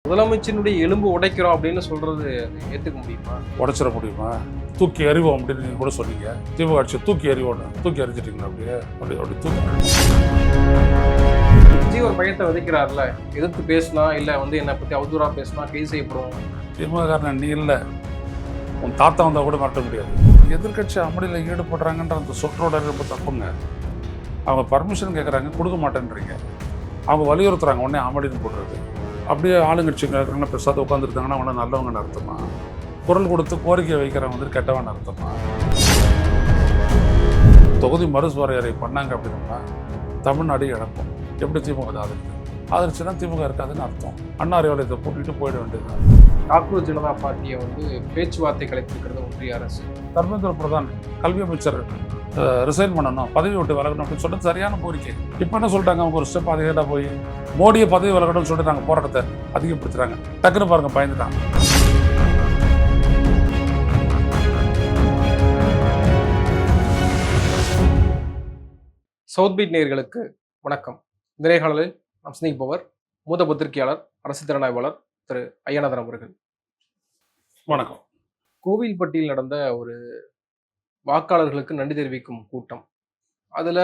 முதலமைச்சருடைய எலும்பு உடைக்கிறோம் அப்படின்னு சொல்றது ஏத்துக்க முடியுமா? உடச்சிட முடியுமா? தூக்கி எறிவோம் அப்படின்னு நீங்கள் கூட சொன்னீங்க. திமுக ஆட்சி தூக்கி எறிவோன்னு தூக்கி எறிஞ்சிட்டிங்களா? அப்படியே அப்படி அப்படி தூக்கி விஜய் ஒரு பயத்தை விதைக்கிறாருல, எதிர்த்து பேசினா இல்ல என்னை பத்தி அவதூறா பேசினா கைது செய்யப்படுவோம். திமுக காரன் நீ இல்லை, உன் தாத்தா வந்தால் கூட மாட்ட முடியாது. எதிர்கட்சி அமளியில் ஈடுபடுறாங்கன்ற அந்த சொற்றோட ரொம்ப தப்புங்க. அவங்க பர்மிஷன் கேட்குறாங்க, கொடுக்க மாட்டேன்றீங்க. அவங்க வலியுறுத்துறாங்க, உடனே அமளின்னு போடுறது. அப்படியே ஆளுங்கட்சிங்க இருக்கிறாங்கன்னா பெருசாக உட்காந்துருந்தாங்கன்னா அவனை நல்லவங்கன்னு அர்த்தமா? குரல் கொடுத்து கோரிக்கை வைக்கிறவங்க வந்து கெட்டவன் அர்த்தமா? தொகுதி மறுவரையறை பண்ணாங்க அப்படின்னா தமிழ்நாடு இழப்போம். எப்படி திமுக ஆதரிச்சுன்னா திமுக இருக்காதுன்னு அர்த்தம். அண்ணா அறிவாலயத்தை கூட்டிட்டு போயிட வேண்டியதுதான். காக்ரோச் ஜனதா பார்ட்டியை பேச்சுவார்த்தை கலைத்திருக்கிறது ஒன்றிய அரசு. தர்மேந்திர பிரதான் கல்வி அமைச்சர் ரிசைன் பண்ணணும், பதவி விட்டு விலகணும் அப்படின்னு சொல்லிட்டு சரியான கோரிக்கை. இப்போ என்ன சொல்லிட்டாங்க, அவங்க ஒரு ஸ்டெப் அதிகமாக போய் மோடியை பதவி விலகணும்னு சொல்லிட்டு நாங்கள் போராட்டத்தை அதிகப்படுத்துறாங்க. டக்குன்னு பாருங்க, பயந்துட்டாங்க. சவுத் பீட் நேயர்களுக்கு வணக்கம். இந்த நேர்காணலில் நாம் சந்திப்பவர் மூத்த பத்திரிகையாளர், அரசு திறனாய்வாளர் திரு ஐயநாதன் அவர்கள். வணக்கம். கோவில்பட்டியில் நடந்த ஒரு வாக்காளர்களுக்கு நன்றி தெரிவிக்கும் கூட்டம். அதில்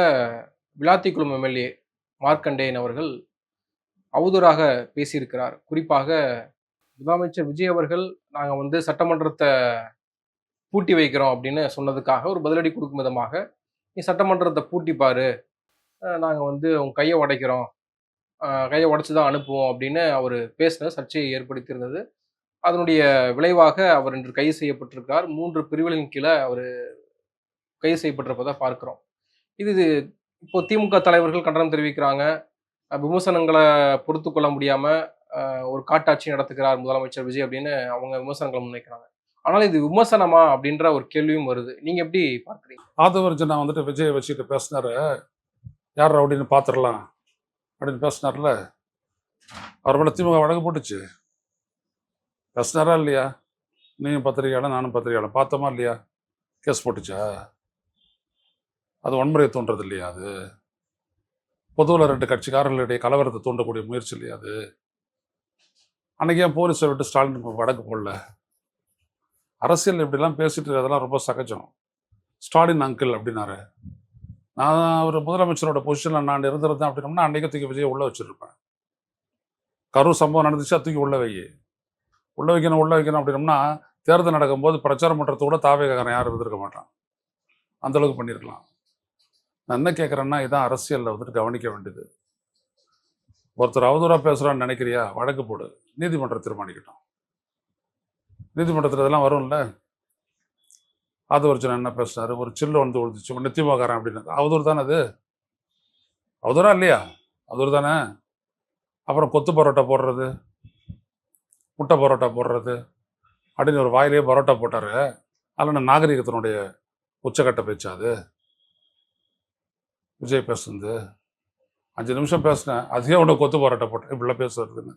விளாத்திக்குளம் எம்எல்ஏ மார்க்கண்டேயன் அவர்கள் அவதூறாக பேசியிருக்கிறார். குறிப்பாக முதலமைச்சர் விஜய் அவர்கள் நாங்கள் சட்டமன்றத்தை பூட்டி வைக்கிறோம் அப்படின்னு சொன்னதுக்காக ஒரு பதிலடி கொடுக்கும் விதமாக, நீ சட்டமன்றத்தை பூட்டிப்பாரு, நாங்கள் உங்கள் கையை உடைக்கிறோம், கையை உடைச்சி தான் அனுப்புவோம் அப்படின்னு அவர் பேசின சர்ச்சையை ஏற்படுத்தியிருந்தது. அதனுடைய விளைவாக அவர் இன்று கைது செய்யப்பட்டிருக்கிறார். 3 பிரிவுகளின் கீழே அவர் கைது செய்யப்பட்டிருப்பதை பார்க்கிறோம். இது இப்போ திமுக தலைவர்கள் கண்டனம் தெரிவிக்கிறாங்க. விமர்சனங்களை பொறுத்து கொள்ள முடியாம ஒரு காட்டாட்சி நடத்துகிறார் முதலமைச்சர் விஜய் அப்படின்னு அவங்க விமர்சனங்களை முன்வைக்கிறாங்க. ஆனால் இது விமர்சனமா அப்படின்ற ஒரு கேள்வியும் வருது. நீங்க எப்படி பார்க்குறீங்க? ஆதவர்ஜனா விஜயை வச்சுட்டு பேசினாரு, யார் அப்படின்னு பார்த்துடலாம் அப்படின்னு பேசினார்ல, அவர் மேலே திமுக வழக்கு போட்டுச்சு. பேசினாரா இல்லையா? நீயும் பத்திரிகையாளர், நானும் பத்திரிகையாளர், பார்த்தோமா இல்லையா? கேஸ் போட்டுச்சா? அது வன்முறையை தூண்டுறது இல்லையா? அது பொதுவில் 2 கட்சிக்காரர்களுடைய கலவரத்தை தூண்டக்கூடிய முயற்சி இல்லையா? அது அன்னைக்கு ஏன் போலீஸை விட்டு ஸ்டாலின் வழக்கு போடல? அரசியல் இப்படிலாம் பேசிட்டு அதெல்லாம் ரொம்ப சகஜம். ஸ்டாலின் அங்கிள் அப்படின்னாரு. நான் ஒரு முதலமைச்சரோட பொசிஷனில் நான் இருந்திருந்தேன் அப்படின்னோம்னா அன்றைக்கி தூக்கி விஜய் உள்ளே வச்சுருப்பேன். கரூர் சம்பவம் நடந்துச்சா தூக்கி உள்ளே வைக்கணும் அப்படின்னோம்னா தேர்தல் நடக்கும்போது பிரச்சாரம் பண்ணுறது கூட தாவேகாரன் யாரும் இருந்திருக்க மாட்டான். அந்தளவுக்கு பண்ணியிருக்கலாம். நான் என்ன கேட்குறேன்னா, இதான் அரசியலில் கவனிக்க வேண்டியது. ஒருத்தர் அவதூறாக பேசுகிறான்னு நினைக்கிறியா, வழக்கு போடு, நீதிமன்றம் தீர்மானிக்கட்டும். நீதிமன்றத்தில் இதெல்லாம் வரும்ல. ஆதவர்ஜன் என்ன பேசுனாரு, ஒரு சில்லு விழுந்துச்சு, நித்தியமாகாரன் அப்படின்னு. அவதூறு தானே அது? அவதூறா இல்லையா? அவதூறு தானே. அப்புறம் கொத்து பரோட்டா போடுறது, முட்டை பரோட்டா போடுறது அப்படின்னு ஒரு வாயிலேயே பரோட்டா போட்டார். அதில் நாகரிகத்தினுடைய உச்சக்கட்ட பேச்சா அது? விஜய் பேசுனது 5 நிமிஷம் பேசினேன், அதே ஒன்று கொத்து பரோட்டா போட்டேன், இப்படிலாம் பேசுறதுன்னு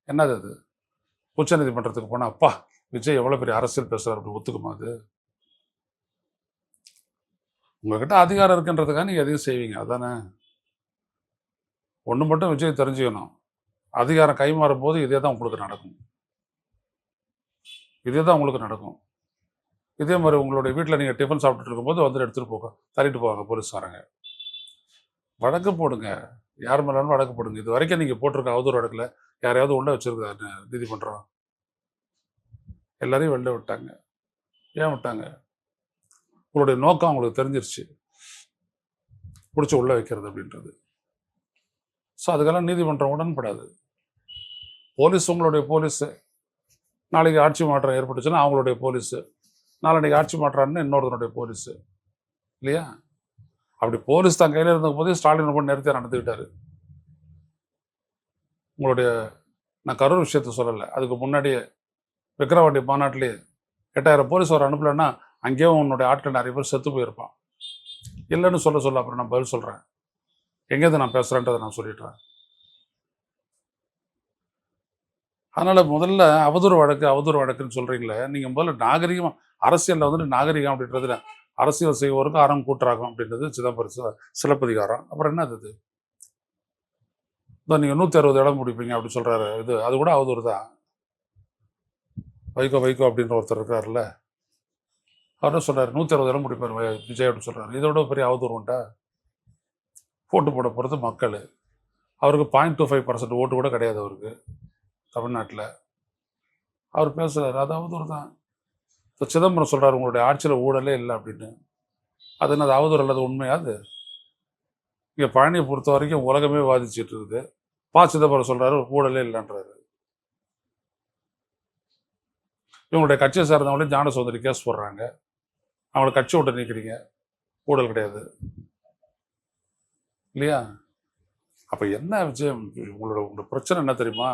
என்னது அது? உச்ச நீதிமன்றத்துக்கு போனால் அப்பா விஜய் எவ்வளோ பெரிய அரசியல் பேசுகிறார் அப்படி ஒத்துக்குமா? அது உங்ககிட்ட அதிகாரம் இருக்குன்றதுக்காக நீங்கள் எதையும் செய்வீங்க, அதானே? ஒன்று மட்டும் விஜய் தெரிஞ்சுக்கணும், அதிகாரம் கைமாறும் போது இதே தான் உங்களுக்கு நடக்கும். இதே மாதிரி உங்களுடைய வீட்டில் நீங்கள் டிஃபன் சாப்பிட்டுட்டு இருக்கும்போது எடுத்துகிட்டு போங்க, தள்ளிட்டு போவாங்க போலீஸ்காரங்க. வழக்கு போடுங்க, யார் மேலும் வழக்கு போடுங்க. இது வரைக்கும் நீங்கள் போட்டிருக்க அவதூறு வழக்கில் யாரையாவது உள்ளே வச்சுருக்காரு நீதிமன்றம்? எல்லாரையும் வெளில விட்டாங்க. ஏன் விட்டாங்க? உங்களுடைய நோக்கம் அவங்களுக்கு தெரிஞ்சிருச்சு, பிடிச்சி உள்ளே வைக்கிறது அப்படின்றது. ஸோ அதுக்கெல்லாம் நீதிமன்றம் உடன்படாது. போலீஸ் உங்களுடைய போலீஸு, நாளைக்கு ஆட்சி மாற்றம் ஏற்பட்டுச்சுன்னா அவங்களுடைய போலீஸு, நாளைக்கு ஆட்சி மாற்றான்னு இன்னொருத்தனுடைய போலீஸு இல்லையா? அப்படி போலீஸ் தான் கையில் இருந்த போதே ஸ்டாலின் ரொம்ப நேரத்தை நடந்துக்கிட்டாரு. நான் கரூர் விஷயத்த சொல்லலை, அதுக்கு முன்னாடியே விக்கிரவாண்டி மாநாட்டிலே 8000 போலீஸ் வர அனுப்பலைன்னா அங்கேயும் உன்னுடைய ஆட்கள் நிறைய பேர் செத்து போயிருப்பான். இல்லைன்னு சொல்ல அப்புறம் நான் பதில் சொல்கிறேன். எங்கேருந்து நான் பேசுகிறேன்றதை நான் சொல்லிடுறேன். அதனால் முதல்ல அவதூறு வழக்குன்னு சொல்கிறீங்களே, நீங்கள் முதல்ல நாகரிகமாக அரசியலில் நாகரிகம் அப்படின்றதுல அரசியல் செய்வோருக்கு அறம் கூட்டுறாகும் அப்படின்றது சிதம்பரம் சிலப்பதிகாரம். அப்புறம் என்ன அது? இதோ நீங்கள் 160 இடம் பிடிப்பீங்க அப்படி சொல்கிறாரு. அது கூட அவதூறு தான். வைகோ அப்படின்ற ஒருத்தர் இருக்காருல்ல, அவரும் சொல்கிறார் 160 இடம் பிடிப்பார் விஜய் அப்படின்னு சொல்கிறாரு. இதோட பெரிய அவதூறு உண்டா? ஓட்டு போட போகிறது மக்கள். அவருக்கு 0.25% ஓட்டு கூட கிடையாது அவருக்கு தமிழ்நாட்டில். அவர் பேசுகிறாரு, அது அவதூறு தான். இப்போ சிதம்பரம் சொல்கிறார் உங்களுடைய ஆட்சியில் ஊழலே இல்லை அப்படின்னு. அது என்னது அவதூறு அல்லது உண்மையா? அது இங்கே பழனியை பொறுத்த வரைக்கும் உலகமே வாதிச்சுட்டு இருக்குது. சிதம்பரம் சொல்கிறாரு ஊழலே இல்லைன்றாரு. இவங்களுடைய கட்சியை சார்ந்தவங்களே ஞான சௌந்தரி கேஸ் போடுறாங்க. அவங்கள கட்சி விட்டு நீக்கிறீங்க, ஊழல் கிடையாது இல்லையா? அப்போ என்ன விஷயம்? உங்களோட பிரச்சனை என்ன தெரியுமா?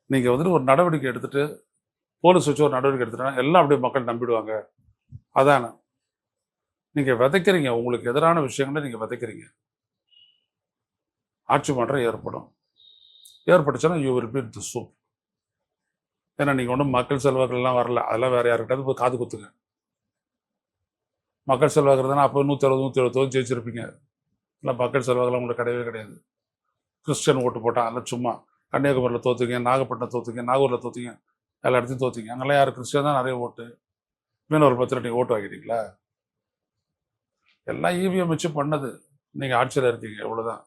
நீங்கள் வந்துட்டு ஒரு நடவடிக்கை எடுத்துட்டு, போலீஸ் வச்சு ஒரு நடவடிக்கை எடுத்துட்டா எல்லாம் அப்படியே மக்கள் நம்பிடுவாங்க. அதானே நீங்கள் விதைக்கிறீங்க, உங்களுக்கு எதிரான விஷயங்களை நீங்கள் விதைக்கிறீங்க. ஆட்சி மாற்றம் ஏற்பட்டுச்சுன்னா you will be the soup. ஏன்னா நீங்கள் ஒன்றும் மக்கள் செல்வாக்கள்லாம் வரல, அதெல்லாம் வேற யாருக்கிட்டாவது போய் காது குத்துங்க. மக்கள் செல்வாக்குறதுனா அப்போ 160 170 ஜெயிச்சிருப்பீங்க. இல்லை மக்கள் செல்வாக்கெல்லாம் உங்களுக்கு கிடையவே கிடையாது. கிறிஸ்டியன் ஓட்டு போட்டால் அதெல்லாம் சும்மா. கன்னியாகுமரியில் தோற்றுங்க, நாகப்பட்டினம் தோற்றுங்க, நாகூரில் தோற்றுங்க, எல்லா இடத்தையும் தோற்றுங்க. அங்கெல்லாம் யார் கிறிஸ்டியன் தான் நிறைய ஓட்டு. மீனவர் பத்திரம் நீங்கள் ஓட்டு வாங்கிட்டீங்களா? எல்லாம் இவிஎம் வச்சு பண்ணது. நீங்கள் ஆட்சியில் இருக்கீங்க, எவ்வளோதான்.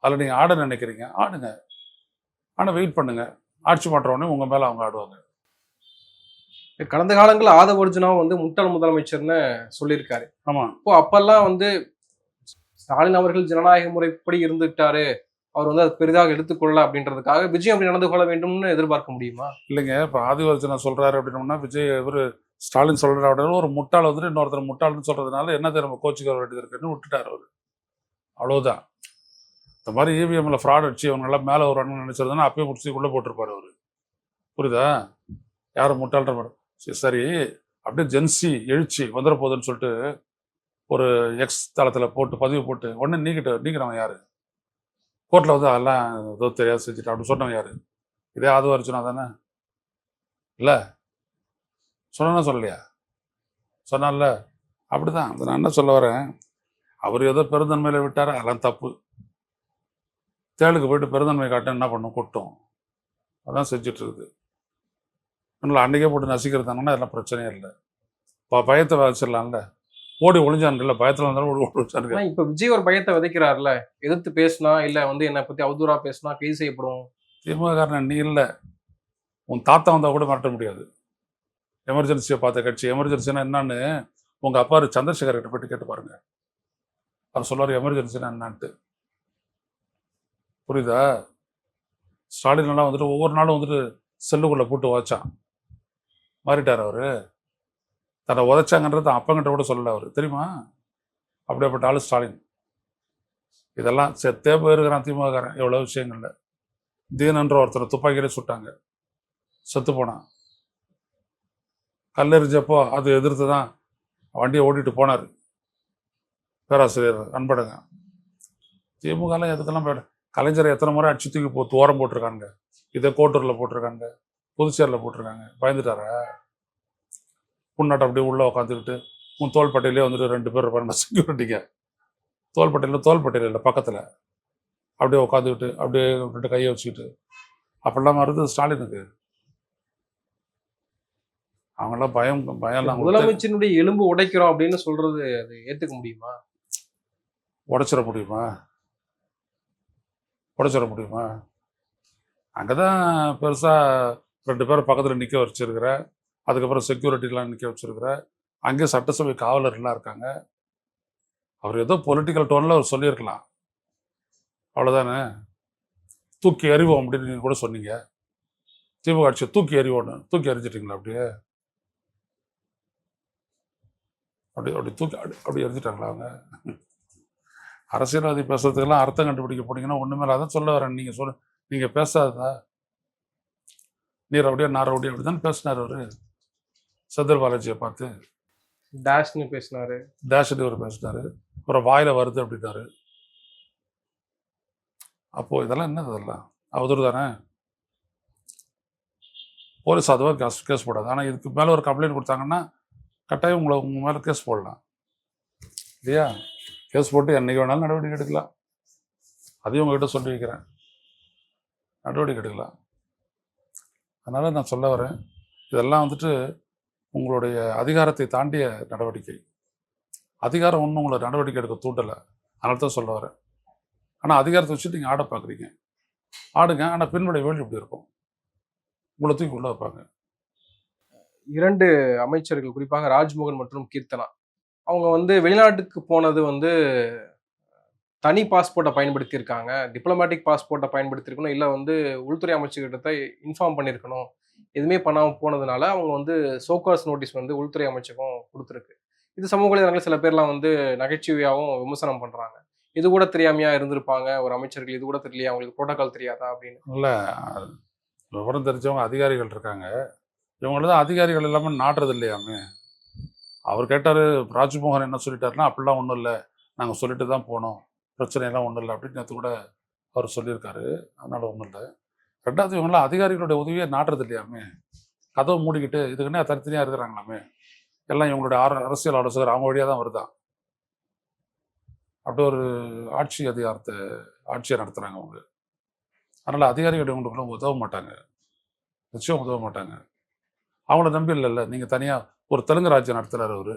அதில் நீங்கள் ஆட நினைக்கிறீங்க, ஆடுங்க. ஆனால் வெயிட் பண்ணுங்க, ஆட்சி மாற்றவுடனே உங்கள் மேலே அவங்க ஆடுவாங்க. கடந்த காலங்களில் ஆதவ அர்ஜுனாவும் வந்து முன்னாள் முதலமைச்சர்னு சொல்லியிருக்காரு. ஆமாம். இப்போ அப்பெல்லாம் வந்து ஸ்டாலின் அவர்கள் ஜனநாயக முறைப்படி இருந்துட்டாரு, அவர் வந்து அது பெரிதாக எடுத்துக்கொள்ள அப்படின்றதுக்காக விஜய் அப்படி நடந்து கொள்ள வேண்டும்னு எதிர்பார்க்க முடியுமா? இல்லைங்க. இப்போ ஆதிவர்ஜனா சொல்கிறாரு அப்படின்னோம்னா விஜய் ஸ்டாலின் சொல்கிற அப்படின்னு ஒரு முட்டாள் வந்துட்டு இன்னொருத்தர் முட்டாள்னு சொல்கிறதுனால என்னத்தை நம்ம கோச்சிக்க வேண்டியது இருக்குன்னு விட்டுட்டார் அவர். அவ்வளோதான். இந்த மாதிரி இவிஎம்ல ஃப்ராட் அடிச்சு அவங்களாம் மேலே வருவாங்கன்னு நினச்சிருந்தோன்னா அப்பயே முடிச்சு உள்ளே போட்டிருப்பாரு அவர். புரியுதா? யாரும் முட்டாள்ன்ற மாதிரி சரி அப்படியே ஜென்சி எழுச்சி வந்துட போகுதுன்னு சொல்லிட்டு ஒரு எக்ஸ் தளத்தில் போட்டு பதிவு போட்டு உடனே நீக்கிறவன் யாரு? கோர்ட்டில் வந்து அதெல்லாம் ஏதோ தெரியாது செஞ்சுட்டு அப்படி சொன்னவன் யாரு? இதே ஆதவ அர்ஜுனா தானே? இல்லை சொன்னா சொல்லலையா? சொன்னால அப்படிதான். அதை நான் என்ன சொல்ல வரேன், அவர் ஏதோ பெருந்தன்மையில விட்டார், அதெல்லாம் தப்பு. தேளுக்கு போயிட்டு பெருந்தன்மை காட்ட என்ன பண்ணும்? கொட்டும். அதான் செஞ்சுட்டு இருக்குது. அதனால அன்றைக்கே போட்டு நசிக்கிறதாங்கன்னா அதெல்லாம் பிரச்சனையே இல்லை. பயத்தை வச்சிடலாம்ல. ஓடி ஒளிஞ்சான்ல, பயத்தில் இருந்தாலும் ஓடி ஒளிஞ்சானுங்க. இப்போ விஜய் ஒரு பயத்தை விதைக்கிறாருல, எதிர்த்து பேசினா இல்லை வந்து என்னை பற்றி அவதூறா பேசினா கைது செய்யப்படும். திமுக காரன் நீ இல்லை, உன் தாத்தா வந்தால் கூட மாற்ற முடியாது. எமர்ஜென்சியை பார்த்த கட்சி. எமர்ஜென்சினா என்னன்னு உங்கள் அப்பா சந்திரசேகர் கிட்ட போயிட்டு கேட்டு பாருங்க. அவர் சொல்லுவார் எமர்ஜென்சினா என்னான்ட்டு. புரியுதா? ஸ்டாலின் எல்லாம் வந்துட்டு ஒவ்வொரு நாளும் வந்துட்டு செல்லுக்குள்ளே போட்டு வாச்சான். மாறிட்டார் அவர். தன்னை உதைச்சாங்கன்றது அப்பங்கிட்ட கூட சொல்லலை அவர், தெரியுமா? அப்படியேப்பட்ட ஆளு ஸ்டாலின். இதெல்லாம் செத்தே போயிருக்கிறான் திமுககாரன் எவ்வளோ விஷயங்கள்ல. தீனன்ற ஒருத்தர் துப்பாக்கியிலே சுட்டாங்க, செத்து போனான். கல்லெறிஞ்சப்போ அது எதிர்த்து தான் வண்டியை ஓட்டிட்டு போனார் பேராசிரியர் அன்பழங்க. திமுகலாம் எதுக்கெல்லாம் கலைஞரை எத்தனை முறை அடிச்சு தூக்கி ஓரம் போட்டிருக்காங்க. இதை கோட்டூரில் போட்டிருக்காங்க, புதுச்சேரியில் போட்டிருக்காங்க. பயந்துட்டாரா? புண்ணாட்டை அப்படியே உள்ளே உட்காந்துக்கிட்டு உன் தோள்பட்டையிலே வந்துட்டு 2 பேர் இருப்பாங்க செக்யூரிட்டிங்க. தோள்பட்டையில் இல்லை, பக்கத்தில் அப்படியே உட்காந்துக்கிட்டு அப்படியே 2 கையை வச்சுக்கிட்டு அப்படிலாம் வருது ஸ்டாலினுக்கு. அவங்களாம் பயம்லாம். முதலமைச்சனுடைய எலும்பு உடைக்கிறோம் அப்படின்னு சொல்றது அது ஏற்றுக்க முடியுமா? உடைச்சிட முடியுமா? அங்கதான் பெருசா 2 பேரை பக்கத்தில் நிற்க வச்சிருக்கிற, அதுக்கப்புறம் செக்யூரிட்டிலாம் நிற்க வச்சிருக்கிற, அங்கே சட்டசபை காவலர்லாம் இருக்காங்க. அவர் ஏதோ பொலிட்டிக்கல் டோனில் அவர் சொல்லியிருக்கலாம், அவ்வளோதானே. தூக்கி எறிவோம் அப்படின்னு நீங்கள் கூட சொன்னீங்க. திமுக ஆட்சியை தூக்கி எறிவோன்னு தூக்கி எறிஞ்சிட்டிங்களா? அப்படி எரிஞ்சிட்டாங்களா அவங்க? அரசியல்வாதி பேசுறதுக்கெல்லாம் அர்த்தம் கண்டுபிடிக்க போனீங்கன்னா ஒன்றுமே இல்லை. அதான் சொல்ல வரேன். நீங்கள் பேசாததா? நீ ரவுடியா நான் ரவுடியா அப்படிதான் பேசினார் அவரு. செந்தில் பாலாஜியை பார்த்து டேஷ்னு பேசினாரு. அவர் பேசினாரு. அப்புறம் வாயில வருது அப்படின்னாரு. அப்போ இதெல்லாம் என்னது? இதெல்லாம் அவதூறு தானே. போலீஸ் அதுவாக கேஸ் போடாது. ஆனால் இதுக்கு மேலே ஒரு கம்ப்ளைண்ட் கொடுத்தாங்கன்னா கட்டாயம் உங்கள் மேலே கேஸ் போடலாம் இல்லையா? கேஸ் போட்டு என்னைக்கு வேணாலும் நடவடிக்கை எடுக்கலாம். அதையும் உங்ககிட்ட சொல்லி வைக்கிறேன். நடவடிக்கை எடுக்கலாம். அதனால நான் சொல்ல வரேன், இதெல்லாம் வந்துட்டு உங்களுடைய அதிகாரத்தை தாண்டிய நடவடிக்கை. அதிகாரம் ஒன்றும் உங்களை நடவடிக்கை எடுக்க தூண்டலை. அதனால தான் சொல்ல வரேன். ஆனால் அதிகாரத்தை வச்சுட்டு நீங்கள் ஆட பார்க்குறீங்க. ஆடுங்க, ஆனால் பின்னுடைய வேலை இப்படி இருக்கும். உங்களை தூக்கி உள்ள வைப்பாங்க. 2 அமைச்சர்கள் குறிப்பாக ராஜ்மோகன் மற்றும் கீர்த்தனா. அவங்க வந்து வெளிநாட்டுக்கு போனது வந்து தனி பாஸ்போர்ட்ட பயன்படுத்தியிருக்காங்க. டிப்ளமேட்டிக் பாஸ்போர்ட்ட பயன்படுத்தியிருக்கணும். இல்ல வந்து உள்துறை அமைச்சர்கிட்ட இன்ஃபார்ம் பண்ணியிருக்கணும். எதுவுமே பண்ணாம போனதுனால அவங்க வந்து சோகாஸ் நோட்டீஸ் வந்து உள்துறை அமைச்சகம் குடுத்துருக்கு. இது சமூக வலைதளங்கள்ல சில பேர்லாம் வந்து நகைச்சுவையாவும் விமர்சனம் பண்றாங்க. இது கூட தெரியாமயா இருந்திருப்பாங்க ஒரு அமைச்சர்கள். இது கூட தெரியலையா? அவங்களுக்கு புரோட்டோகால் தெரியாதா? அப்படின்னு. இல்லை, விவரம் தெரிஞ்சவங்க அதிகாரிகள் இருக்காங்க. இவங்கள தான் அதிகாரிகள் இல்லாமல் நாடுறது இல்லையாமே. அவர் கேட்டார், ராஜ்மோகன் என்ன சொல்லிட்டாருன்னா, அப்படிலாம் ஒன்றும் இல்லை, நாங்கள் சொல்லிட்டு தான் போனோம், பிரச்சனையெல்லாம் ஒன்றும் இல்லை அப்படின்னு நேற்று கூட அவர் சொல்லியிருக்காரு. அதனால ஒன்றும் இல்லை. ரெண்டாவது, இவங்களாம் அதிகாரிகளுடைய உதவியே நாடுறது இல்லையாமே. கதவை மூடிக்கிட்டு இதுக்குன்னே தனித்தனியாக இருக்கிறாங்களாமே. எல்லாம் இவங்களுடைய அரசியல் ஆலோசகர் அவங்க வழியாக தான் வருதான். அப்படி ஒரு ஆட்சியை நடத்துகிறாங்க அவங்க. அதனால் அதிகாரிகள் இவங்களுக்குள்ள உதவ மாட்டாங்க, நிச்சயம் உதவ மாட்டாங்க. அவங்கள நம்பி இல்லைல்ல. நீங்கள் தனியாக ஒரு தெலுங்கு ராஜ்யம் நடத்துகிறார் அவர்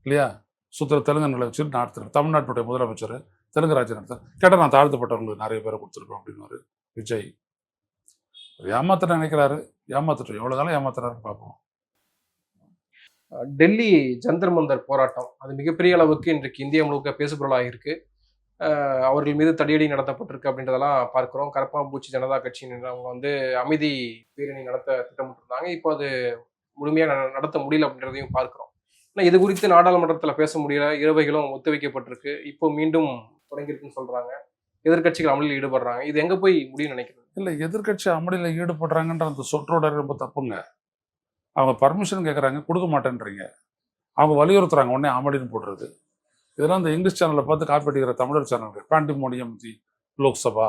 இல்லையா? சுத்திர தெலுங்கர்களை வச்சுட்டு நடத்துகிறார். தமிழ்நாட்டுடைய முதலமைச்சர் தெலுங்கு ராஜ்யம் நடத்துகிறார். கேட்டால் நான் தாழ்த்தப்பட்டவங்களுக்கு நிறைய பேரை கொடுத்துருப்பேன் அப்படின்னு விஜய் ஏமாத்த நினைக்கிறாரு. ஏமாத்துட்டோம், எவ்வளோ காலம் ஏமாத்துறாருன்னு பார்ப்போம். டெல்லி ஜந்தர் மந்தர் போராட்டம் அது மிகப்பெரிய அளவுக்கு இன்றைக்கு இந்தியா முழுக்க பேசுபொருளாக இருக்கு. அவர்கள் மீது தடியடி நடத்தப்பட்டிருக்கு அப்படின்றதெல்லாம் பார்க்கிறோம். கரப்பான்பூச்சி ஜனதா கட்சியினர் அவங்க வந்து அமைதி பேரணி நடத்த திட்டமிட்டிருந்தாங்க. இப்போ அது முழுமையா நடத்த முடியல அப்படின்றதையும் பார்க்கிறோம். ஆனா இது குறித்து நாடாளுமன்றத்துல பேச முடியல. இரவைகளும் ஒத்திவைக்கப்பட்டிருக்கு. இப்போ மீண்டும் தொடங்கியிருக்குன்னு சொல்றாங்க. எதிர்க்கட்சிகள் அமளியில் ஈடுபடுறாங்க. இது எங்க போய் முடியும்னு நினைக்கிறது? இல்லை, எதிர்க்கட்சி அமளியில் ஈடுபடுறாங்கன்ற அந்த சொற்றோட ரொம்ப தப்புங்க. அவங்க பர்மிஷன் கேட்குறாங்க, கொடுக்க மாட்டேன்றீங்க. அவங்க வலியுறுத்துறாங்க, உடனே அமளின்னு போடுறது. இதெல்லாம் இந்த இங்கிலீஷ் சேனலில் பார்த்து காப்பி அடிக்கிற தமிழர் சேனல். பாண்டிமோனியம் தி லோக்சபா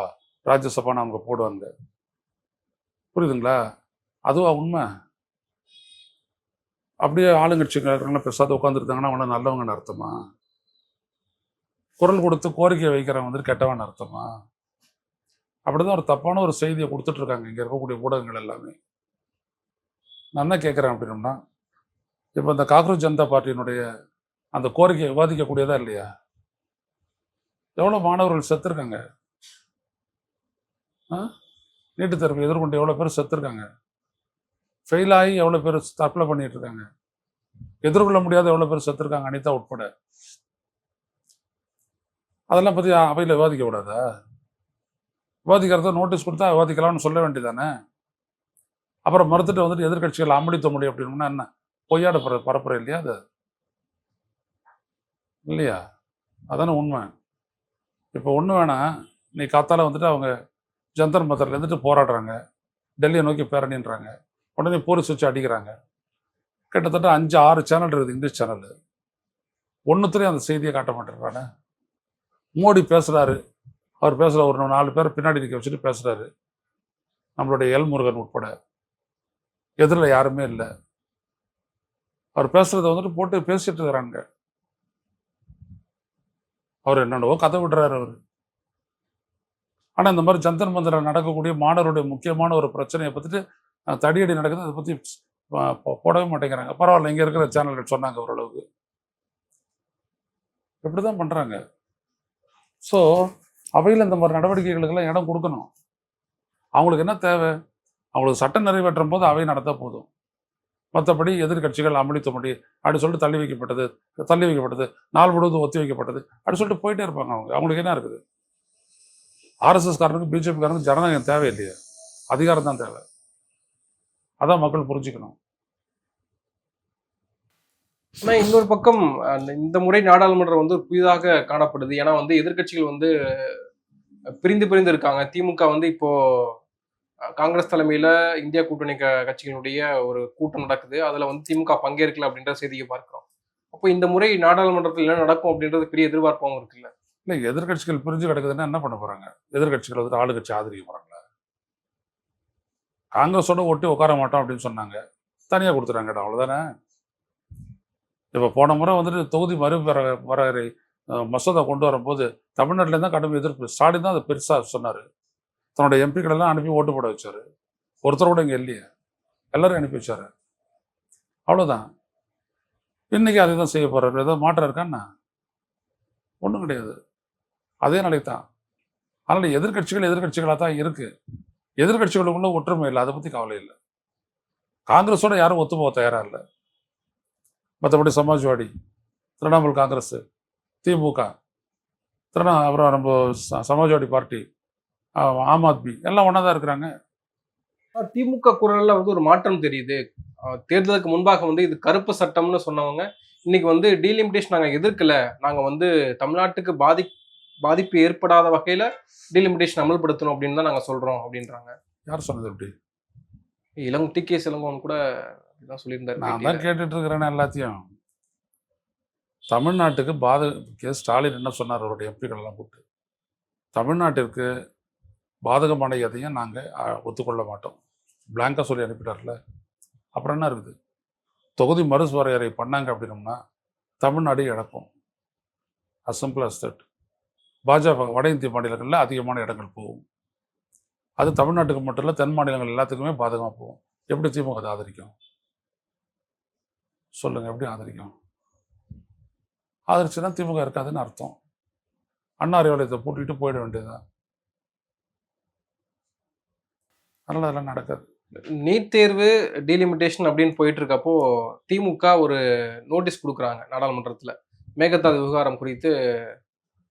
ராஜ்யசபான்னு அவங்க போடுவாங்க. புரியுதுங்களா? அதுவா உண்மை? அப்படியே ஆளுங்கட்சிக்காரங்களாம் பெருசாக உட்காந்துருந்தாங்கன்னா அவங்கள நல்லவங்கன்னு அர்த்தமா? குரல் கொடுத்து கோரிக்கை வைக்கிறவங்க வந்துட்டு கெட்டவன் அர்த்தமா? அப்படிதான் ஒரு தப்பான ஒரு செய்தியை கொடுத்துட்டு இருக்காங்க இங்கே இருக்கக்கூடிய ஊடகங்கள் எல்லாமே. நான் என்ன கேட்குறேன் அப்படின்னோம்னா, இப்போ இந்த காக்ரோச் ஜனதா பார்ட்டியினுடைய அந்த கோரிக்கையை விவாதிக்கக்கூடியதா இல்லையா? எவ்வளோ மாணவர்கள் செத்துருக்காங்க? நீட்டு தேர்வு எதிர்கொண்டு எவ்வளோ பேர் செத்துருக்காங்க? ஃபெயில் ஆகி எவ்வளோ பேர் தற்கொலை பண்ணிட்டு இருக்காங்க? எதிர்கொள்ள முடியாத எவ்வளோ பேர் செத்துருக்காங்க, அனிதா உட்பட. அதெல்லாம் பற்றி அவையில் விவாதிக்க கூடாதா? விவாதிக்கிறத நோட்டீஸ் கொடுத்தா விவாதிக்கலாம்னு சொல்ல வேண்டியதானே? அப்புறம் மறுத்துட்டு வந்துட்டு எதிர்கட்சிகள் அமளித்த முடியும் அப்படின்னா என்ன பொய்யாட பரப்புற இல்லையா? அது இல்லையா? அதானே உண்மை. இப்போ ஒன்று வேணாம், நீ காத்தால வந்துட்டு அவங்க ஜந்தர் மந்தர்ல இருந்துட்டு போராடுறாங்க, டெல்லியை நோக்கி பேரணின்றாங்க, உடனே போலீஸ் வச்சு அடிக்கிறாங்க. கிட்டத்தட்ட 5-6 சேனல் இருக்குது, இங்கிலீஷ் சேனல். ஒன்றுத்துலேயும் அந்த செய்தியை காட்ட மாட்டேங்கிறானே. மோடி பேசுகிறாரு, அவர் பேசுகிற ஒரு 4 பேர் பின்னாடி நிற்க வச்சுட்டு பேசுகிறாரு, நம்மளுடைய எல் முருகன் உட்பட. எதிரில் யாருமே இல்லை. அவர் பேசுகிறத வந்துட்டு போட்டு பேசிட்டு இருக்கிறாங்க. அவர் என்னென்னவோ கதை விடுறாரு அவர். ஆனால் இந்த மாதிரி ஜந்தர் மந்தரில் நடக்கக்கூடிய மாணவருடைய முக்கியமான ஒரு பிரச்சனையை பற்றிட்டு தடியடி நடக்குது, அதை பற்றி போடவே மாட்டேங்கிறாங்க. பரவாயில்ல, இங்கே இருக்கிற சேனல்கள் சொன்னாங்க ஓரளவுக்கு. இப்படி தான் பண்ணுறாங்க. ஸோ அவையில் இந்த மாதிரி நடவடிக்கைகளுக்கெல்லாம் இடம் கொடுக்கணும். அவங்களுக்கு என்ன தேவை? அவங்களுக்கு சட்டம் நிறைவேற்றும் போது அவை நடத்த போதும். மற்றபடி எதிர்கட்சிகள் அமளித்தபடி அப்படி சொல்லிட்டு தள்ளி வைக்கப்பட்டது, நாள் முழுவதும் ஒத்தி வைக்கப்பட்டது அப்படி சொல்லிட்டு போயிட்டே இருப்பாங்க. அவங்களுக்கு என்ன இருக்குது? ஆர்எஸ்எஸ் காரனுக்கு பிஜேபி காரனுக்கு ஜனநாயகம் தேவையில்லையா? அதிகாரம் தான் தேவை. அதான் மக்கள் புரிஞ்சுக்கணும். ஆனா இன்னொரு பக்கம் இந்த முறை நாடாளுமன்றம் வந்து புதிதாக காணப்படுது. ஏன்னா வந்து எதிர்க்கட்சிகள் வந்து பிரிந்து இருக்காங்க. திமுக வந்து இப்போ காங்கிரஸ் தலைமையில இந்தியா கூட்டணி கட்சிகளுடைய ஒரு கூட்டம் நடக்குது. அதுல வந்து திமுக பங்கேற்கல அப்படின்ற செய்தியை பார்க்கிறோம். அப்போ இந்த முறை நாடாளுமன்றத்தில் என்ன நடக்கும் அப்படின்றது பெரிய எதிர்பார்ப்பாகவும் இருக்குல்ல. இல்லை, எதிர்கட்சிகள் பிரிஞ்சு கிடக்குதுன்னா என்ன பண்ண போறாங்க? எதிர்கட்சிகள் வந்துட்டு ஆளுங்கட்சி ஆதரிக்க போறாங்களா? காங்கிரஸோட ஒட்டி உட்கார மாட்டோம் அப்படின்னு சொன்னாங்க, தனியாக கொடுத்துறாங்க. அவ்வளோதானே. இப்போ போன முறை வந்துட்டு தொகுதி மறுவரையறை மசோதா கொண்டு வரும்போது தமிழ்நாட்டில் தான் கடும் எதிர்ப்பு. ஸ்டாலின் தான் அதை பெருசாக சொன்னார். தன்னுடைய எம்பிக்கள் எல்லாம் அனுப்பி ஓட்டு போட வச்சாரு. ஒருத்தர் கூட இங்கே இல்லையே, எல்லாரும் அனுப்பி வச்சாரு. அவ்வளோதான். இன்னைக்கு அதை தான் செய்ய போறாரு. ஏதாவது மாற்றம் இருக்கான்னா ஒன்றும் கிடையாது. அதே நிலை தான். அதனால எதிர்க்கட்சிகள் எதிர்க்கட்சிகளாக தான் இருக்கு. எதிர்க்கட்சிகளுக்குள்ள ஒற்றுமை இல்லை, அதை பத்தி கவலை இல்லை. காங்கிரஸோட யாரும் ஒத்து போக தயாரா இல்லை. மற்றபடி சமாஜ்வாடி, திரிணாமுல் காங்கிரஸ், திமுக, அப்புறம் நம்ம சமாஜ்வாடி பார்ட்டி, ஆம் ஆத்மி எல்லாம் ஒன்றா தான் இருக்கிறாங்க. திமுக குரல்ல வந்து ஒரு மாற்றம் தெரியுது. தேர்தலுக்கு முன்பாக வந்து இது கருப்பு சட்டம்னு சொன்னவங்க இன்னைக்கு வந்து டீலிமிட்டேஷன் நாங்க எதிர்க்கல, நாங்க வந்து தமிழ்நாட்டுக்கு பாதிப்பு ஏற்படாத வகையில டீலிமிட்டேஷன் அமல்படுத்தணும் அப்படின்னு தான் நாங்க சொல்றோம் அப்படின்றாங்க. யார் சொன்னது அப்படி? டி.கே. இளங்கோவன் கூட அப்படிதான் சொல்லியிருந்தாரு நான் பேட்டியில. தான் கேட்டுட்டு இருக்கிறேன்னு எல்லாத்தையும். தமிழ்நாட்டுக்கு ஸ்டாலின் என்ன சொன்னார் அவருடைய எம்பிக்கள் எல்லாம் கூப்பிட்டு? தமிழ்நாட்டிற்கு பாதகமான எதையும் நாங்கள் ஒத்துக்கொள்ள மாட்டோம். பிளாங்கா சொல்லி அனுப்பிட்டார்ல. அப்புறம் என்ன இருக்குது? தொகுதி மறுவரையறை பண்ணாங்க அப்படின்னோம்னா தமிழ்நாடு இழக்கும். as simple as that. பாஜக வட இந்திய மாநிலங்களில் அதிகமான இடங்கள் போகும். அது தமிழ்நாட்டுக்கு மட்டும் இல்லை, தென் மாநிலங்கள் எல்லாத்துக்குமே பாதகமாக போகும். எப்படி திமுக அதை ஆதரிக்கும்? சொல்லுங்க, எப்படி ஆதரிக்கும்? ஆதரிச்சுன்னா திமுக இருக்காதுன்னு அர்த்தம். அண்ணா அறிவாலயத்தை பூட்டிட்டு போயிட வேண்டியதுதான். அதனால அதெல்லாம் நடக்காது. நீட் தேர்வு டீலிமிட்டேஷன் அப்படின்னு போயிட்டு இருக்கப்போ திமுக ஒரு நோட்டீஸ் கொடுக்குறாங்க நாடாளுமன்றத்துல. மேகதாது விவகாரம் குறித்து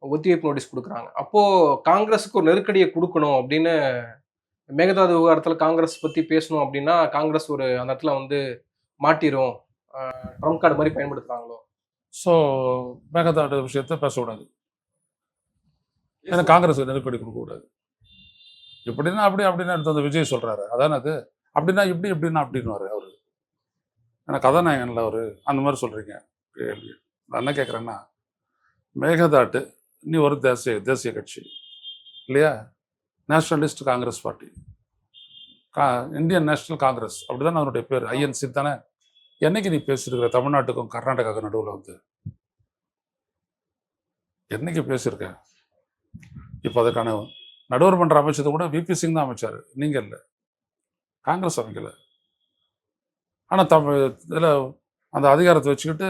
ஒத்திவைப்பு நோட்டீஸ் கொடுக்குறாங்க. அப்போ காங்கிரஸுக்கு ஒரு நெருக்கடியை கொடுக்கணும் அப்படின்னு, மேகதாது விவகாரத்துல காங்கிரஸ் பத்தி பேசணும் அப்படின்னா காங்கிரஸ் ஒரு அந்த இடத்துல வந்து மாட்டிரும், ட்ரம்ப் கார்டு மாதிரி பயன்படுத்துறாங்களோ. ஸோ மேகதாடு விஷயத்தை பேசக்கூடாது. ஏன்னா காங்கிரஸுக்கு நெருக்கடி கொடுக்கக்கூடாது. இப்படின்னா அப்படி அப்படின்னு எடுத்து அந்த விஜய் சொல்றாரு. அதானே அது? அப்படின்னா இப்படி இப்படின்னா அப்படின்னு அவரு ஏன்னா கதாநாயகன்ல அவரு அந்த மாதிரி சொல்றீங்க. கேள்வி நான் என்ன கேட்குறேன்னா, மேகதாட்டு நீ ஒரு தேசிய கட்சி இல்லையா? Nationalist Congress party, Indian national Congress அப்படிதான் அதனுடைய பேர், ஐஎன்சி தானே. என்னைக்கு நீ பேசியிருக்கிற தமிழ்நாட்டுக்கும் கர்நாடகாவுக்கும் நடுவில் வந்து? என்னைக்கு பேசியிருக்க? இப்போ அதுக்கான நடுவர் மன்ற அமைச்சது கூட விபி சிங் தான் அமைச்சாரு, நீங்க இல்லை, காங்கிரஸ் அமைக்கல. ஆனால் இதில் அந்த அதிகாரத்தை வச்சுக்கிட்டு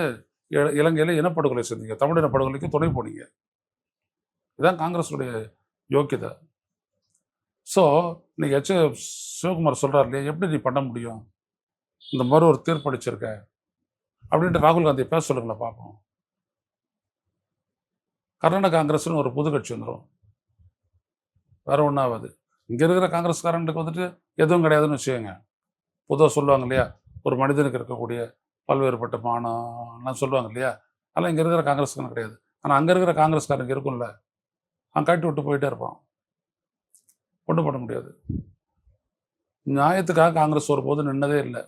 இலங்கையில் இனப்படுகொலை செஞ்சீங்க, தமிழ் இனப்படுகொலைக்கு துணை போனீங்க. இதுதான் காங்கிரஸுடைய யோக்கியதை. ஸோ இன்னைக்கு சிவகுமார் சொல்றாரு இல்லையா, எப்படி நீ பண்ண முடியும், இந்த மாதிரி ஒரு தீர்ப்பளிச்சிருக்க அப்படின்ட்டு ராகுல் காந்தி பேச சொல்லுங்களேன் பார்ப்போம். கர்நாடக காங்கிரஸ்னு ஒரு புது கட்சி வந்துடும், வேற ஒன்றாவது. இங்கே இருக்கிற காங்கிரஸ்காரனுக்கு வந்துட்டு எதுவும் கிடையாதுன்னு வச்சுக்கோங்க. பொதுவாக சொல்லுவாங்க இல்லையா, ஒரு மனிதனுக்கு இருக்கக்கூடிய பல்வேறுபட்ட மானம்லாம் சொல்லுவாங்க இல்லையா, அதெல்லாம் இங்கே இருக்கிற காங்கிரஸ்காரன் கிடையாது. ஆனால் அங்கே இருக்கிற காங்கிரஸ்காரனுக்கு இருக்கும்ல, அவன் கட்டி விட்டு போயிட்டே இருப்பான், ஒன்றும் பண்ண முடியாது. நியாயத்துக்காக காங்கிரஸ் ஒருபோது நின்னதே இல்லை.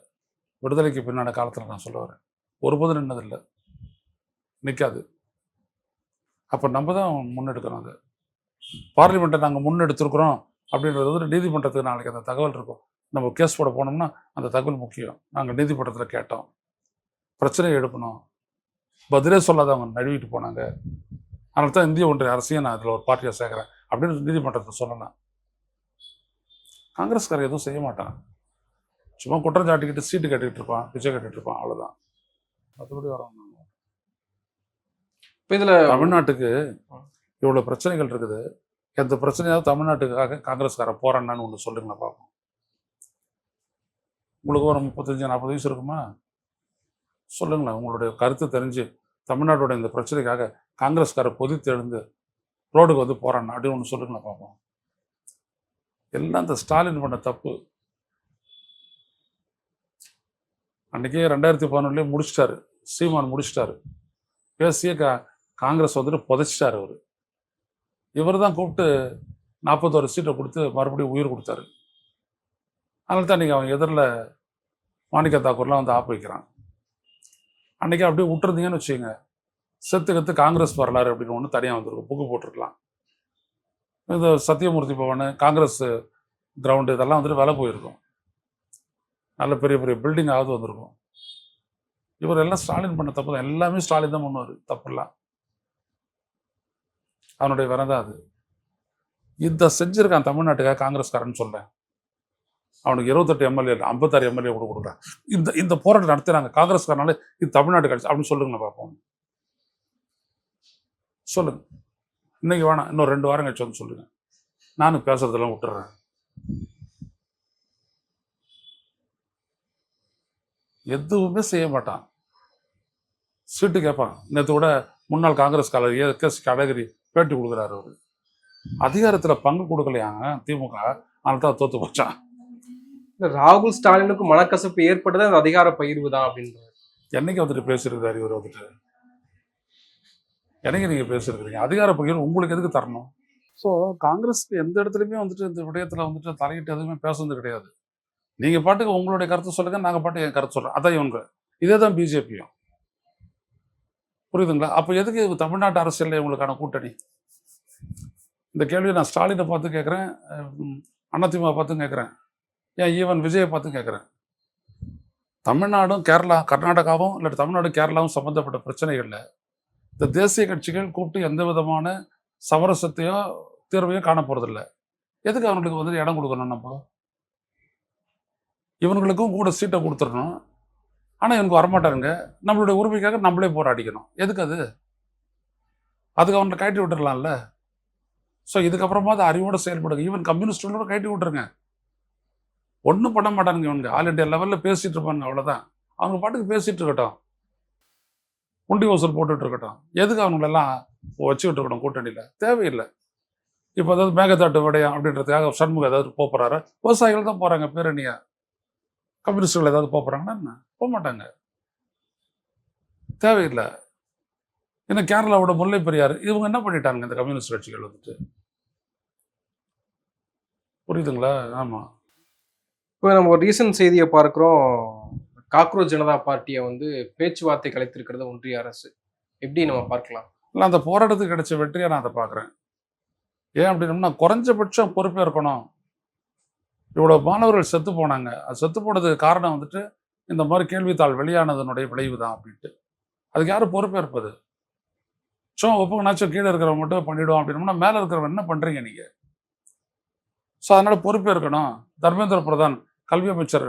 விடுதலைக்கு பின்னாடி காலத்தில் நான் சொல்ல வரேன், ஒருபோது நின்னதில்லை, நிற்காது. அப்போ நம்ம தான் முன்னெடுக்கணும். அது பார்லிமெண்ட்டை நாங்கள் முன்னெடுத்துருக்குறோம் அப்படின்றது வந்து நீதிமன்றத்துக்கு நாளைக்கு அந்த தகவல் இருக்கும். நம்ம கேஸ் போட போனோம்னா அந்த தகவல் முக்கியம். நாங்கள் நீதிமன்றத்தில் கேட்டோம், பிரச்சனையை எழுப்பணும், பதிலே சொல்லாதவங்க நழுவிட்டு போனாங்க, அதனால தான் இந்திய ஒன்றிய அரசியல் நான் அதில் ஒரு பார்ட்டியாக சேர்க்குறேன் அப்படின்னு நீதிமன்றத்தை சொல்லலாம். காங்கிரஸ்காரர் எதுவும் செய்ய மாட்டான், சும்மா குற்றம் சாட்டிக்கிட்டு சீட்டு கட்டிக்கிட்டு இருப்பான், பிச்சை கட்டிட்டு இருப்பான், அவ்வளோதான். மற்றபடி வரோம். இப்போ இதில் தமிழ்நாட்டுக்கு இவ்வளோ பிரச்சனைகள் இருக்குது, எந்த பிரச்சனையாவது தமிழ்நாட்டுக்காக காங்கிரஸ்காரன் போறான்னு ஒன்று சொல்லுங்களேன் பார்ப்போம். உங்களுக்கு ஒரு 35-40 வயசு இருக்குமா? சொல்லுங்களேன், உங்களுடைய கருத்து தெரிஞ்சு தமிழ்நாட்டோட இந்த பிரச்சனைக்காக காங்கிரஸ்காரர் கொதித்து எழுந்து ரோடுக்கு வந்து போறான் அப்படின்னு ஒன்று சொல்லுங்களேன் பார்ப்போம். எல்லாம் இந்த ஸ்டாலின் பண்ண தப்பு. அன்றைக்கே 2011 முடிச்சிட்டாரு, சீமான் முடிச்சிட்டாரு, பேசிய காங்கிரஸ் வந்துட்டு புதைச்சிட்டாரு. இவர் தான் கூப்பிட்டு 41 சீட்டை கொடுத்து மறுபடியும் உயிர் கொடுத்தாரு. அதனால தான் நீங்கள் அவங்க எதிரில் மாணிக்க தாக்கூர்லாம் வந்து ஆப்பு வைக்கிறான். அன்றைக்கி அப்படியே விட்டுருந்தீங்கன்னு வச்சுக்கோங்க, செத்துக்கத்து காங்கிரஸ் வரலாறு அப்படின்னு ஒன்று தனியாக வந்திருக்கும், புக்கு போட்டிருக்கலாம். இந்த சத்தியமூர்த்தி பவன், காங்கிரஸ் கிரவுண்டு இதெல்லாம் வந்துட்டு விலை போயிருக்கும், நல்ல பெரிய பெரிய பில்டிங்காவது வந்திருக்கும். இவர் எல்லாம் ஸ்டாலின் பண்ண தப்பு தான், எல்லாமே ஸ்டாலின் தான் பண்ணுவார், தப்புலாம் அவனுடைய வினை தான் அது. இதை செஞ்சிருக்கான் தமிழ்நாட்டுக்காக காங்கிரஸ்காரன்னு சொல்றேன். அவனுக்கு 28 எம்எல்ஏ 56 எம்எல்ஏ கூட கொடுக்குறான். இந்த போராட்டம் நடத்துறாங்க காங்கிரஸ்காரனால இது தமிழ்நாட்டு கட்சி அப்படின்னு சொல்லுங்க பார்ப்போம். சொல்லுங்க. இன்னைக்கு வேணாம், இன்னும் 2 வாரம் கழிச்சு வந்து சொல்லுங்க. நானும் பேசுறதெல்லாம் விட்டுறேன். எதுவுமே செய்ய மாட்டான். சீட்டு கேட்பான். நேற்று கூட முன்னாள் காங்கிரஸ் காலர் KS கடகரி பேட்டி கொடுக்குறாரு. அவரு அதிகாரத்துல பங்கு கொடுக்கலையாங்க திமுக, அதனால தான் தோத்து போச்சான். ராகுல் ஸ்டாலினுக்கு மனக்கசப்பு ஏற்பட்டது அந்த அதிகார பகிர்வு தான் அப்படின்றாரு. என்னைக்கு வந்துட்டு பேசியிருக்காரு இவர் வந்துட்டு? என்னைக்கு நீங்க பேசியிருக்கிறீங்க? அதிகார பகிர்வு உங்களுக்கு எதுக்கு தரணும்? ஸோ காங்கிரஸ்க்கு எந்த இடத்துலையுமே வந்துட்டு இந்த விடயத்துல வந்துட்டு தலையிட்டு எதுவுமே பேசுறது கிடையாது. நீங்க பாட்டுக்கு உங்களுடைய கருத்தை சொல்லுங்க, நாங்க பாட்டுக்கு என் கருத்து சொல்றோம். அதான் இவங்க. இதே தான் பிஜேபியும். புரியுதுங்களா? அப்ப எதுக்கு தமிழ்நாட்டு அரசியல் இவங்களுக்கான கூட்டணி? இந்த கேள்வியை நான் ஸ்டாலினை பார்த்து கேட்குறேன், அதிமுக பார்த்து கேட்குறேன், ஏன் ஈவன் விஜயை பார்த்து கேட்குறேன். தமிழ்நாடும் கேரளா கர்நாடகாவும் இல்லாட்டி தமிழ்நாடும் கேரளாவும் சம்மந்தப்பட்ட பிரச்சனைகள்ல இந்த தேசிய கட்சிகள் கூப்பிட்டு எந்த விதமான சமரசத்தையோ தீர்வையோ காண போறதில்ல. எதுக்கு அவங்களுக்கு வந்து இடம் கொடுக்கணும்? நம்ம இவங்களுக்கும் கூட சீட்டை கொடுத்துடணும். ஆனால் இவனுக்கு வரமாட்டாருங்க. நம்மளுடைய உரிமைக்காக நம்மளே போராடிக்கணும். எதுக்கு அது? அதுக்கு அவங்களை கழட்டி விட்டுடலாம்ல. ஸோ இதுக்கப்புறமா அது அறிவோட செயல்படுங்க. ஈவன் கம்யூனிஸ்டோட கழட்டி விட்டுருங்க. ஒன்றும் பண்ண மாட்டானுங்க இவனுங்க. ஆல் இண்டியா லெவலில் பேசிட்டு இருப்பாங்க, அவ்வளோதான். அவங்க பாட்டுக்கு பேசிட்டு இருக்கட்டும், உண்டி வசூல் போட்டுட்டு இருக்கட்டும். எதுக்கு அவங்களெல்லாம் வச்சுக்கிட்டு இருக்கணும் கூட்டணியில்? தேவையில்லை. இப்போ அதாவது மேகதாட்டு விடயம் அப்படின்றதுக்காக சண்முகம் ஏதாவது போகிறாரு, விவசாயிகள் தான் போகிறாங்க பேரணியா. கம்யூனிஸ்டுகள் ஏதாவது போகிறாங்கன்னா என்ன? போக மாட்டாங்க. தேவையில்லை. இன்னும் கேரளாவோட முல்லை பெரியார் இவங்க என்ன பண்ணிட்டாங்க இந்த கம்யூனிஸ்ட் கட்சிகள் வந்துட்டு? புரியுதுங்களா? ஆமாம். இப்போ நம்ம ஒரு ரீசன்ட் செய்தியை பார்க்குறோம். காக்ரோச் ஜனதா பார்ட்டியை வந்து பேச்சுவார்த்தை கலைத்திருக்கிறது ஒன்றிய அரசு. எப்படி நம்ம பார்க்கலாம்? இல்லை, அந்த போராட்டத்துக்கு கிடைச்ச வெற்றியை நான் அதை பார்க்குறேன். ஏன் அப்படின்னா குறைஞ்சபட்சம் பொறுப்பே இருக்கணும். இவ்வளோ மாணவர்கள் செத்து போனாங்க. அது செத்து போனதுக்கு காரணம் வந்துட்டு இந்த மாதிரி கேள்வித்தாள் வெளியானதனுடைய விளைவு தான் அப்படின்ட்டு. அதுக்கு யாரும் பொறுப்பேற்பது? ஒப்புங்கனாச்சும் கீழே இருக்கிறவங்க மட்டும் பண்ணிவிடுவோம் அப்படின்னா மேலே இருக்கிறவங்க என்ன பண்ணுறீங்க நீங்கள்? ஸோ அதனால் பொறுப்பே இருக்கணும். தர்மேந்திர பிரதான் கல்வி அமைச்சர்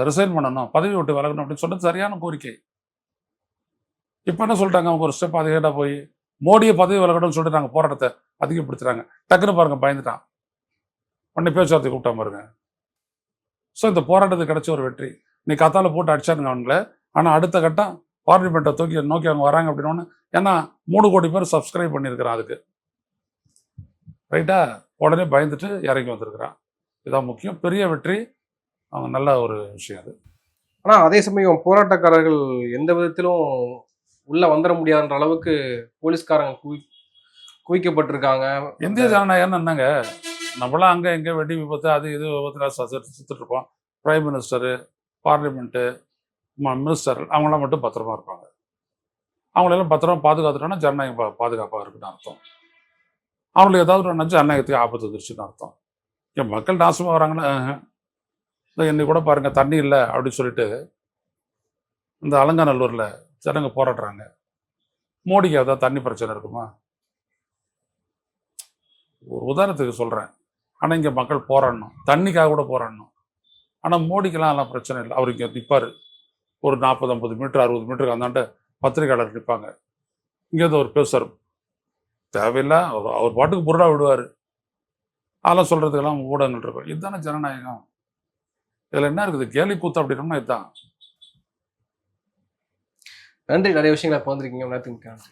ரிசைன் பண்ணணும், பதவி விட்டு விலகணும் அப்படின்னு சொன்னது சரியான கோரிக்கை. இப்போ என்ன சொல்லிட்டாங்க? அவங்க ஒரு ஸ்டெப் அதிகமாக போய் மோடியை பதவி விலகணும்னு சொல்லிட்டு நாங்கள் போராட்டத்தை அதிகப்படுத்துகிறாங்க. டக்குன்னு பாருங்க, பயந்துட்டான். உடனே பேச்சுவார்த்தை கூப்பிட்டா பாருங்க. ஸோ இந்த போராட்டத்துக்கு கிடைச்ச ஒரு வெற்றி. நீ கத்தால போட்டு அடிச்சானுங்க அவங்கள. ஆனால் அடுத்த கட்டம் பார்லிமெண்ட்டை நோக்கி அவங்க வராங்க அப்படின்னோன்னு, ஏன்னா 3 கோடி பேர் சப்ஸ்கிரைப் பண்ணியிருக்கிறான் அதுக்கு. ரைட்டா? உடனே பயந்துட்டு இறங்கி வந்திருக்கிறான். இதான் முக்கியம். பெரிய வெற்றி. அவங்க நல்ல ஒரு விஷயம் அது. ஆனால் அதே சமயம் போராட்டக்காரர்கள் எந்த விதத்திலும் உள்ள வந்துட முடியாதுன்ற அளவுக்கு போலீஸ்காரங்க குவிக்கப்பட்டிருக்காங்க. இந்திய ஜனநாயகம் என்னங்க? நம்மளாம் அங்கே எங்கே வெடி விபத்து அது இது விபத்தில் சுற்றிட்டு இருப்போம். பிரைம் மினிஸ்டரு, பார்லிமெண்ட்டு, மினிஸ்டர் அவங்களாம் மட்டும் பத்திரமா இருப்பாங்க. அவங்களெல்லாம் பத்திரமா பாதுகாத்துட்டோன்னா ஜனநாயகம் பாதுகாப்பாக இருக்குன்னு அர்த்தம். அவங்களுக்கு ஏதாவது ஒரு நினச்சி ஜனநாயகத்துக்கு ஆபத்து வந்துருச்சுன்னு அர்த்தம். என் மக்கள் நாசமாக வராங்கன்னா இன்னைக்கு கூட பாருங்க, தண்ணி இல்லை அப்படின்னு சொல்லிட்டு இந்த அலங்காநல்லூரில் ஜனங்க போராடுறாங்க. மோடிக்கு ஏதாவது தண்ணி பிரச்சனை இருக்குமா? ஒரு உதாரணத்துக்கு சொல்கிறேன். ஆனால் இங்கே மக்கள் போராடணும், தண்ணிக்காக கூட போராடணும். ஆனால் மோடிக்கெல்லாம் எல்லாம் பிரச்சனை இல்லை. அவர் இங்கே நிற்பார். ஒரு 40-50 மீட்டர் 60 மீட்டருக்கு அந்தாண்ட பத்திரிகையாளர் நிற்பாங்க. இங்கேருந்து அவர் பேசுவார். தேவையில்லை, அவர் பாட்டுக்கு புருடா விடுவார். அதெல்லாம் சொல்கிறதுக்கெல்லாம் ஊடகங்கள் இருக்கும். இதுதானே ஜனநாயகம். இதில் என்ன இருக்குது? கேலி கூத்து அப்படின்னா இதுதான். நன்றி. நிறைய விஷயங்களை பகிர்ந்துருக்கீங்க. நன்றி.